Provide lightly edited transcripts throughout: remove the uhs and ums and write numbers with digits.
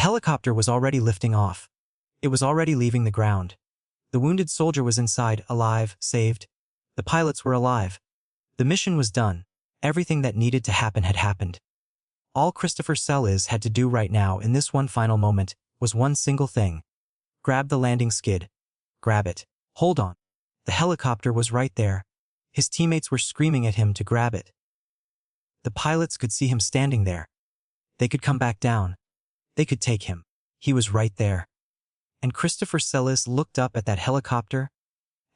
helicopter was already lifting off. It was already leaving the ground. The wounded soldier was inside, alive, saved. The pilots were alive. The mission was done. Everything that needed to happen had happened. All Christopher Celiz had to do right now in this one final moment was one single thing. Grab the landing skid. Grab it. Hold on. The helicopter was right there. His teammates were screaming at him to grab it. The pilots could see him standing there. They could come back down. They could take him. He was right there. And Christopher Celiz looked up at that helicopter,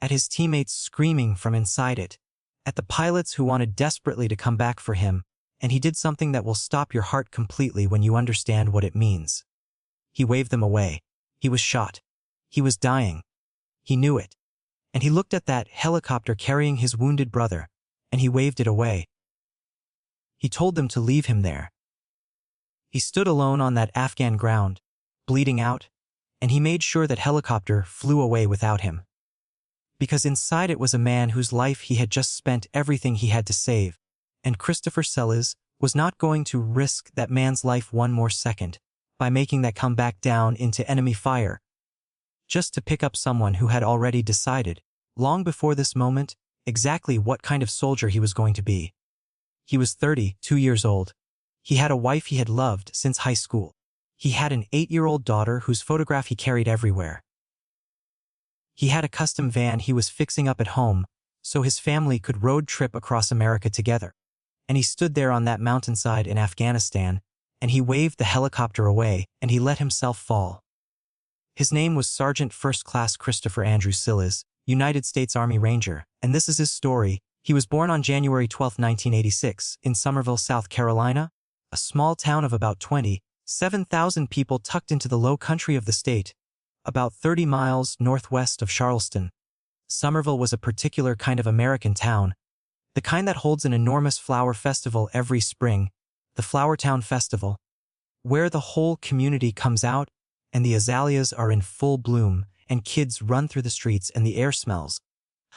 at his teammates screaming from inside it, at the pilots who wanted desperately to come back for him, and he did something that will stop your heart completely when you understand what it means. He waved them away. He was shot. He was dying. He knew it. And he looked at that helicopter carrying his wounded brother, and he waved it away. He told them to leave him there. He stood alone on that Afghan ground, bleeding out, and he made sure that helicopter flew away without him. Because inside it was a man whose life he had just spent everything he had to save, and Christopher Celiz was not going to risk that man's life one more second by making that come back down into enemy fire, just to pick up someone who had already decided, long before this moment, exactly what kind of soldier he was going to be. He was 32 years old. He had a wife he had loved since high school. He had an 8-year-old daughter whose photograph he carried everywhere. He had a custom van he was fixing up at home so his family could road trip across America together. And he stood there on that mountainside in Afghanistan, and he waved the helicopter away, and he let himself fall. His name was Sergeant First Class Christopher Andrew Celiz, United States Army Ranger, and this is his story. He was born on January 12, 1986, in Summerville, South Carolina, a small town of about 27,000 people tucked into the low country of the state, about 30 miles northwest of Charleston. Summerville was a particular kind of American town, the kind that holds an enormous flower festival every spring, the Flower Town Festival, where the whole community comes out and the azaleas are in full bloom and kids run through the streets and the air smells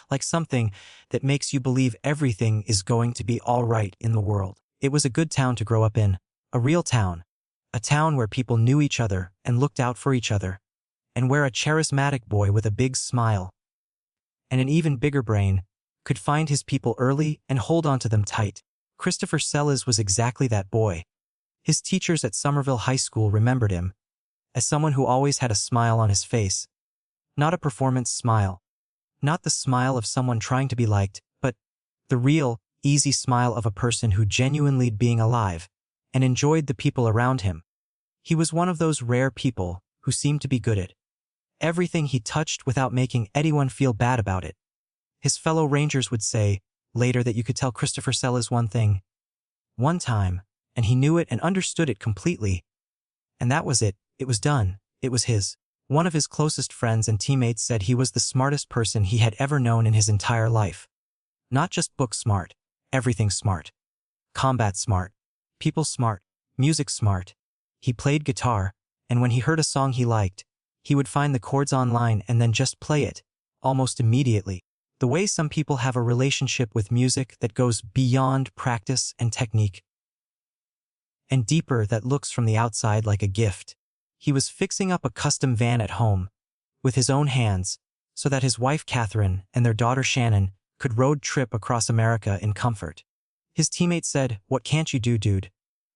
like something that makes you believe everything is going to be all right in the world. It was a good town to grow up in, a real town, a town where people knew each other and looked out for each other, and where a charismatic boy with a big smile and an even bigger brain could find his people early and hold on to them tight. Christopher Celiz was exactly that boy. His teachers at Summerville High School remembered him as someone who always had a smile on his face. Not a performance smile. Not the smile of someone trying to be liked, but the real, easy smile of a person who genuinely being alive and enjoyed the people around him. He was one of those rare people who seemed to be good at everything he touched without making anyone feel bad about it. His fellow Rangers would say later that you could tell Christopher Celiz one thing, one time, and he knew it and understood it completely. And that was it. It was done. It was his. One of his closest friends and teammates said he was the smartest person he had ever known in his entire life. Not just book smart, everything smart. Combat smart, people smart, music smart. He played guitar, and when he heard a song he liked, he would find the chords online and then just play it, almost immediately. The way some people have a relationship with music that goes beyond practice and technique, and deeper that looks from the outside like a gift. He was fixing up a custom van at home, with his own hands, so that his wife Catherine and their daughter Shannon could road trip across America in comfort. His teammates said, "What can't you do, dude?"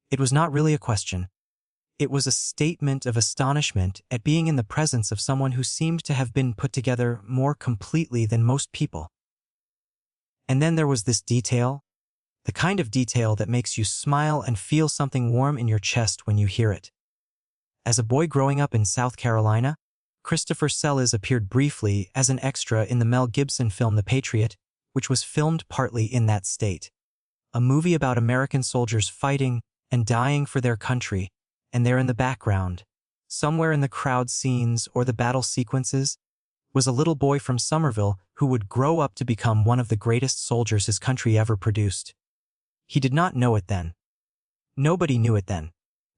It was not really a question. It was a statement of astonishment at being in the presence of someone who seemed to have been put together more completely than most people. And then there was this detail, the kind of detail that makes you smile and feel something warm in your chest when you hear it. As a boy growing up in South Carolina, Christopher Celiz appeared briefly as an extra in the Mel Gibson film The Patriot, which was filmed partly in that state. A movie about American soldiers fighting and dying for their country, and there in the background, somewhere in the crowd scenes or the battle sequences, was a little boy from Summerville who would grow up to become one of the greatest soldiers his country ever produced. He did not know it then. Nobody knew it then.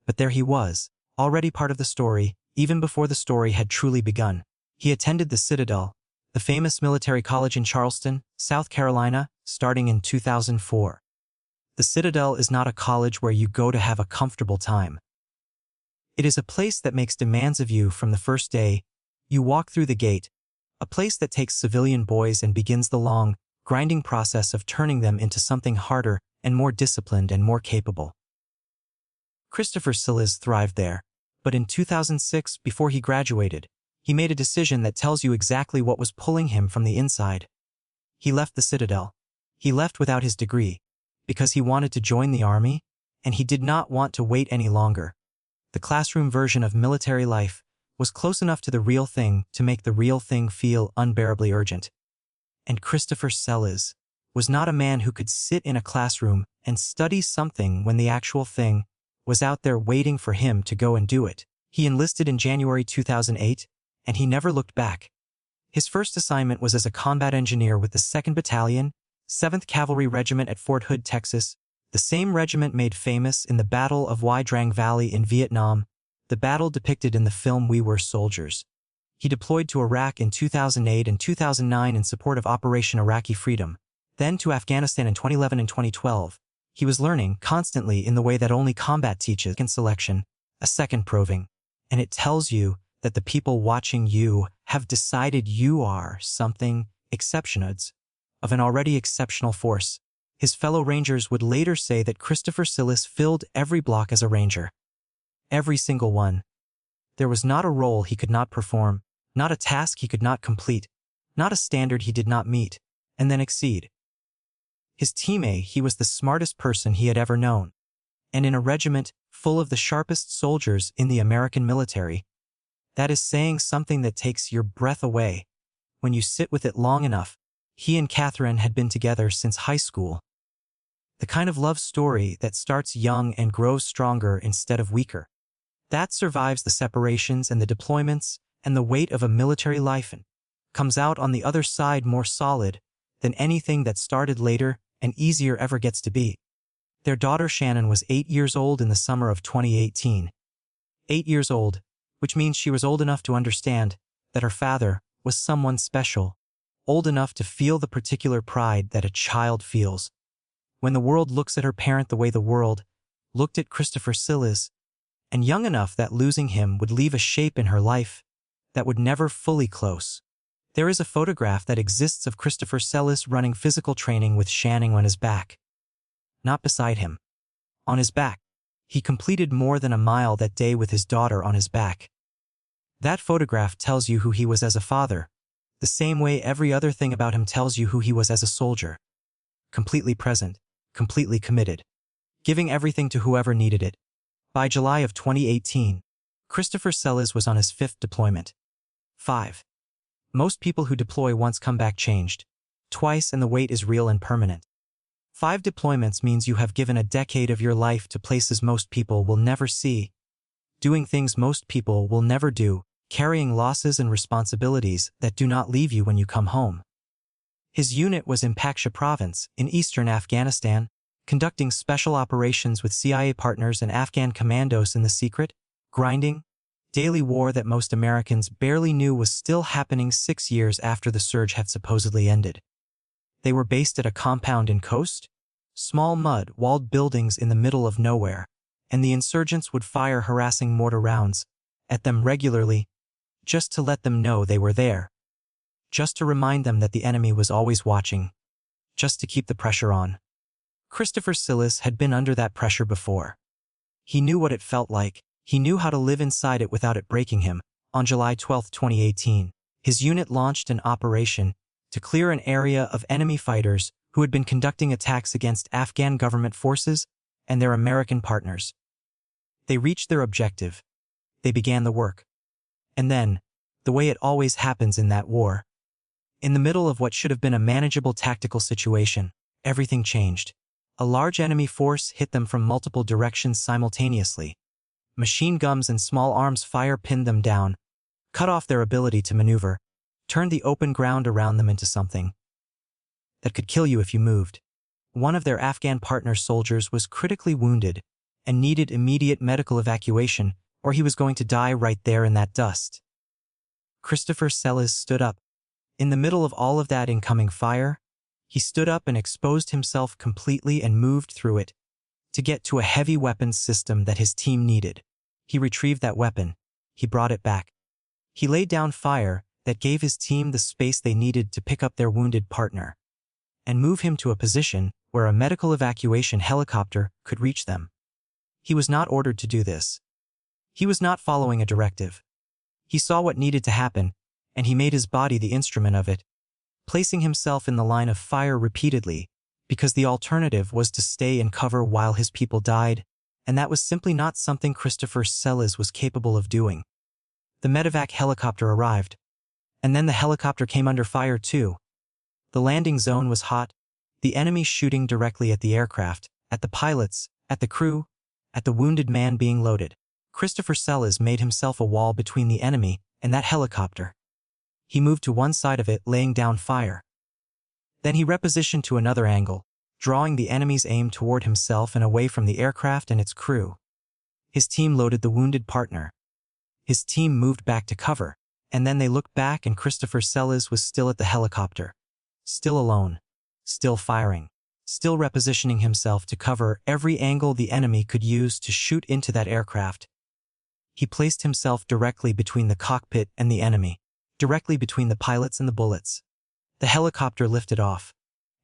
But there he was, already part of the story, even before the story had truly begun. He attended the Citadel, the famous military college in Charleston, South Carolina, starting in 2004. The Citadel is not a college where you go to have a comfortable time. It is a place that makes demands of you from the first day you walk through the gate, a place that takes civilian boys and begins the long, grinding process of turning them into something harder and more disciplined and more capable. Christopher Celiz thrived there, but in 2006, before he graduated, he made a decision that tells you exactly what was pulling him from the inside. He left the Citadel. He left without his degree, because he wanted to join the army, and he did not want to wait any longer. The classroom version of military life was close enough to the real thing to make the real thing feel unbearably urgent. And Christopher Celiz was not a man who could sit in a classroom and study something when the actual thing was out there waiting for him to go and do it. He enlisted in January 2008, and he never looked back. His first assignment was as a combat engineer with the 2nd Battalion, 7th Cavalry Regiment at Fort Hood, Texas, the same regiment made famous in the Battle of Ia Drang Valley in Vietnam, the battle depicted in the film We Were Soldiers. He deployed to Iraq in 2008 and 2009 in support of Operation Iraqi Freedom, then to Afghanistan in 2011 and 2012. He was learning constantly in the way that only combat teaches. Second selection, a second proving, and it tells you that the people watching you have decided you are something exceptional of an already exceptional force. His fellow Rangers would later say that Christopher Celiz filled every block as a Ranger. Every single one. There was not a role he could not perform, not a task he could not complete, not a standard he did not meet, and then exceed. His teammate, he was the smartest person he had ever known. And in a regiment full of the sharpest soldiers in the American military, that is saying something that takes your breath away. When you sit with it long enough, he and Catherine had been together since high school. The kind of love story that starts young and grows stronger instead of weaker. That survives the separations and the deployments and the weight of a military life and comes out on the other side more solid than anything that started later and easier ever gets to be. Their daughter Shannon was 8 years old in the summer of 2018. 8 years old, which means she was old enough to understand that her father was someone special, old enough to feel the particular pride that a child feels when the world looks at her parent the way the world looked at Christopher Celiz, and young enough that losing him would leave a shape in her life that would never fully close. There is a photograph that exists of Christopher Celiz running physical training with Shannon on his back. Not beside him. On his back. He completed more than a mile that day with his daughter on his back. That photograph tells you who he was as a father, the same way every other thing about him tells you who he was as a soldier. Completely present, completely committed, giving everything to whoever needed it. By July of 2018, Christopher Celiz was on his 5th deployment. 5. Most people who deploy once come back changed. Twice, and the weight is real and permanent. 5 deployments means you have given a decade of your life to places most people will never see, doing things most people will never do, carrying losses and responsibilities that do not leave you when you come home. His unit was in Paksha province, in eastern Afghanistan, conducting special operations with CIA partners and Afghan commandos in the secret, grinding, daily war that most Americans barely knew was still happening 6 years after the surge had supposedly ended. They were based at a compound in Coast, small mud-walled buildings in the middle of nowhere, and the insurgents would fire harassing mortar rounds at them regularly, just to let them know they were there, just to remind them that the enemy was always watching, just to keep the pressure on. Christopher Celiz had been under that pressure before. He knew what it felt like. He knew how to live inside it without it breaking him. On July 12, 2018, his unit launched an operation to clear an area of enemy fighters who had been conducting attacks against Afghan government forces and their American partners. They reached their objective. They began the work. And then, the way it always happens in that war, in the middle of what should have been a manageable tactical situation, everything changed. A large enemy force hit them from multiple directions simultaneously. Machine guns and small arms fire pinned them down, cut off their ability to maneuver, turned the open ground around them into something that could kill you if you moved. One of their Afghan partner soldiers was critically wounded and needed immediate medical evacuation, or he was going to die right there in that dust. Christopher Celiz stood up. In the middle of all of that incoming fire, he stood up and exposed himself completely and moved through it to get to a heavy weapons system that his team needed. He retrieved that weapon. He brought it back. He laid down fire that gave his team the space they needed to pick up their wounded partner and move him to a position where a medical evacuation helicopter could reach them. He was not ordered to do this. He was not following a directive. He saw what needed to happen, and he made his body the instrument of it, placing himself in the line of fire repeatedly, because the alternative was to stay in cover while his people died, and that was simply not something Christopher Celiz was capable of doing. The medevac helicopter arrived, and then the helicopter came under fire too. The landing zone was hot, the enemy shooting directly at the aircraft, at the pilots, at the crew, at the wounded man being loaded. Christopher Celiz made himself a wall between the enemy and that helicopter. He moved to one side of it, laying down fire. Then he repositioned to another angle, drawing the enemy's aim toward himself and away from the aircraft and its crew. His team loaded the wounded partner. His team moved back to cover, and then they looked back and Christopher Celiz was still at the helicopter. Still alone. Still firing. Still repositioning himself to cover every angle the enemy could use to shoot into that aircraft. He placed himself directly between the cockpit and the enemy, directly between the pilots and the bullets. The helicopter lifted off,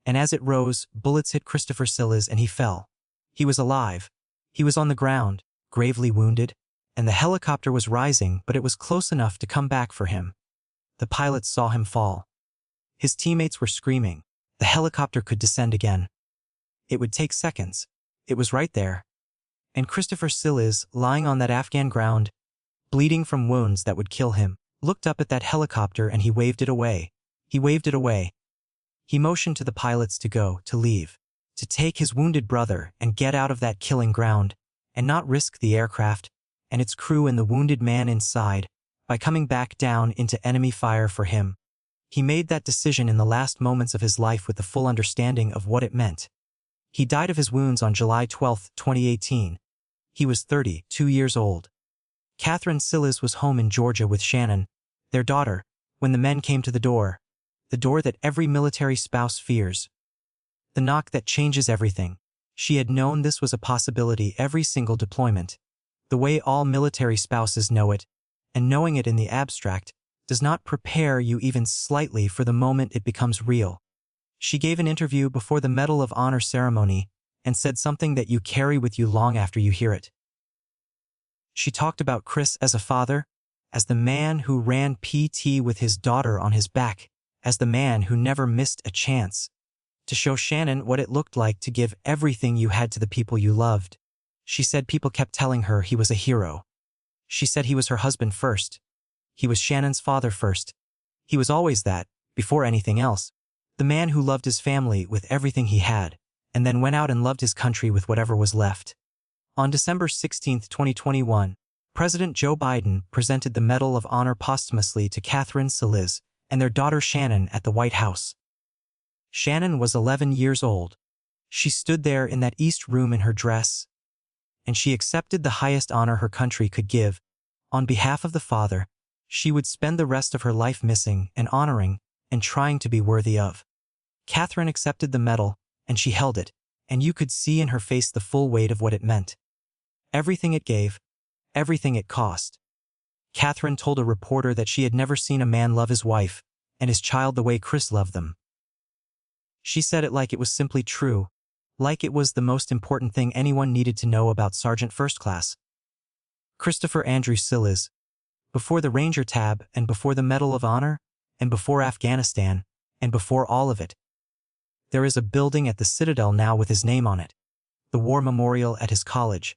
and as it rose, bullets hit Christopher Celiz and he fell. He was alive. He was on the ground, gravely wounded, and the helicopter was rising, but it was close enough to come back for him. The pilots saw him fall. His teammates were screaming. The helicopter could descend again. It would take seconds. It was right there. And Christopher Celiz, lying on that Afghan ground, bleeding from wounds that would kill him, looked up at that helicopter and he waved it away. He waved it away. He motioned to the pilots to go, to leave, to take his wounded brother and get out of that killing ground, and not risk the aircraft and its crew and the wounded man inside by coming back down into enemy fire for him. He made that decision in the last moments of his life with the full understanding of what it meant. He died of his wounds on July 12, 2018. He was 32 years old. Catherine Celiz was home in Georgia with Shannon, their daughter, when the men came to the door that every military spouse fears. The knock that changes everything. She had known this was a possibility every single deployment, the way all military spouses know it, and knowing it in the abstract does not prepare you even slightly for the moment it becomes real. She gave an interview before the Medal of Honor ceremony and said something that you carry with you long after you hear it. She talked about Chris as a father, as the man who ran PT with his daughter on his back, as the man who never missed a chance to show Shannon what it looked like to give everything you had to the people you loved. She said people kept telling her he was a hero. She said he was her husband first. He was Shannon's father first. He was always that, before anything else. The man who loved his family with everything he had, and then went out and loved his country with whatever was left. On December 16, 2021, President Joe Biden presented the Medal of Honor posthumously to Catherine Celiz and their daughter Shannon at the White House. Shannon was 11 years old. She stood there in that East Room in her dress, and she accepted the highest honor her country could give. On behalf of the father, she would spend the rest of her life missing and honoring and trying to be worthy of. Catherine accepted the medal, and she held it, and you could see in her face the full weight of what it meant. Everything it gave, everything it cost. Catherine told a reporter that she had never seen a man love his wife and his child the way Chris loved them. She said it like it was simply true, like it was the most important thing anyone needed to know about Sergeant First Class Christopher Andrew Celiz. Before the Ranger tab and before the Medal of Honor and before Afghanistan and before all of it. There is a building at the Citadel now with his name on it, the War Memorial at his college,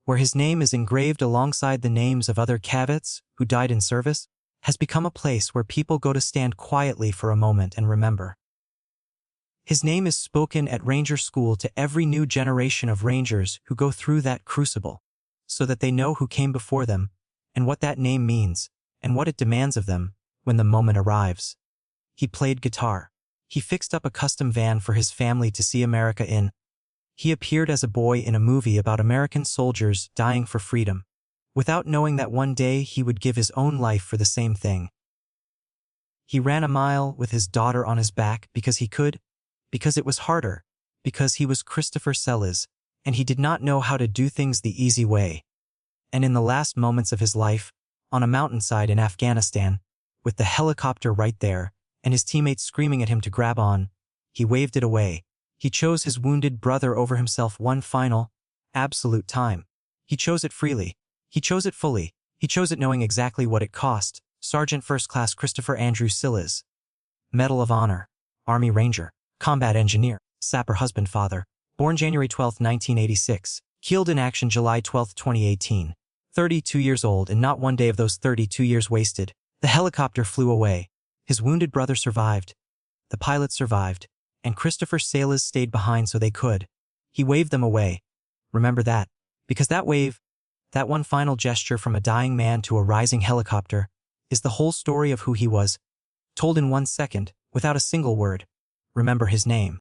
where his name is engraved alongside the names of other cadets who died in service, has become a place where people go to stand quietly for a moment and remember. His name is spoken at Ranger School to every new generation of Rangers who go through that crucible, so that they know who came before them and what that name means and what it demands of them when the moment arrives. He played guitar. He fixed up a custom van for his family to see America in. He appeared as a boy in a movie about American soldiers dying for freedom, without knowing that one day he would give his own life for the same thing. He ran a mile with his daughter on his back because he could, because it was harder, because he was Christopher Celiz, and he did not know how to do things the easy way. And in the last moments of his life, on a mountainside in Afghanistan, with the helicopter right there, and his teammates screaming at him to grab on, he waved it away. He chose his wounded brother over himself one final, absolute time. He chose it freely. He chose it fully. He chose it knowing exactly what it cost. Sergeant First Class Christopher Andrew Celiz. Medal of Honor. Army Ranger. Combat Engineer. Sapper Husband Father. Born January 12, 1986. Killed in action July 12, 2018. 32 years old, and not one day of those 32 years wasted. The helicopter flew away. His wounded brother survived. The pilot survived. And Christopher Celiz stayed behind so they could. He waved them away. Remember that. Because that wave, that one final gesture from a dying man to a rising helicopter, is the whole story of who he was, told in 1 second, without a single word. Remember his name.